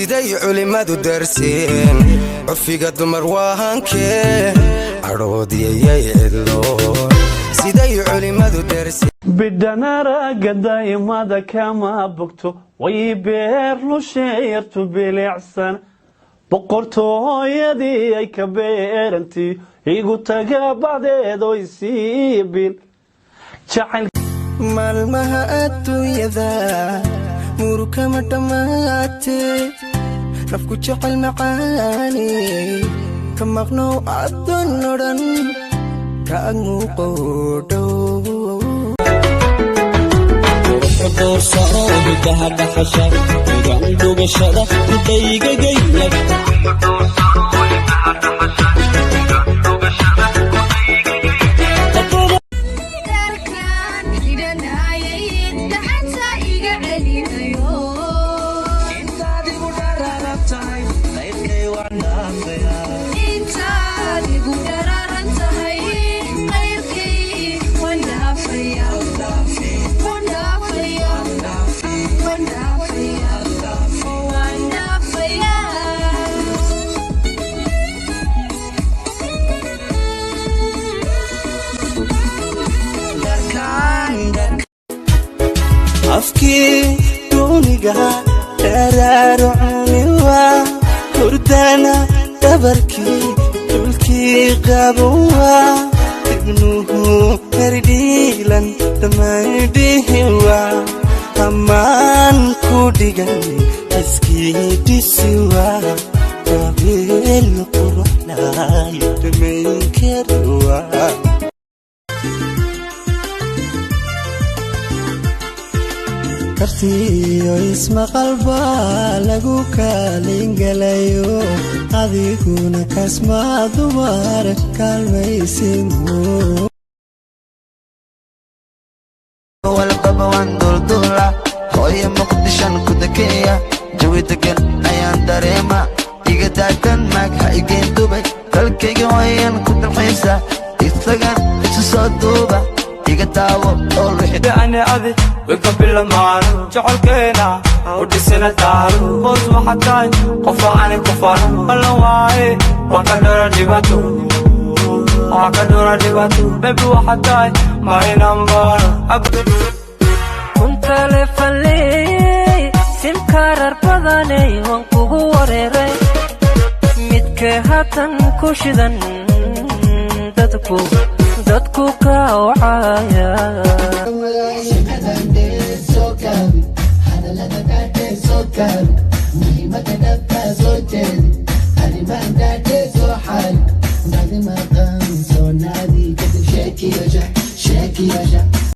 siday culimadu darsiin cufiga dumar waahankee aroodiyay cidlo siday culimadu darsiin bidhanara gadaymada kama bogto way beer lu sheertu bilicsan boqortooyadii ay ka beerantii igu taga bacdeedo isiibil jacayl maalmaha adduunyada muruka ma dhamaatay nafku jecel macaani ka maqnow addoon odhan ka muuqo dhow doorsano bidaha dhaqasha igan dhugashada intayga geeyay afki duniga dararuni wa kurdana dabarki dulki qabuwa ibnuhu herdilan tamaydiwa aman kudigan iski disiwa tabil qurna yatmenkerwa kartiyo isma qalba lagu kalingalayo adiguna kasma dumar kalmaysimu wal qaban durdula hooyo muqdishan ku dakeeya jawi degan ayaan dareema iga daatan mag haygeen dubay dalkayga wayan ku dalxiisa isagan isu soo duuba iga daawo oo يعني أذي وقبل المال جعلكينا ودسنا تعالو بوز وحكاي قفا عني كفار والله وكدر جبتو بيبي وحكاي ما ينمبر كنت لفلي سمكرر بدني وانكوغو وريري متك هاتن كوشدن dadku ka wacaya hadalada ka soo kaab muhiimada dhabta soo jeedi arrimaha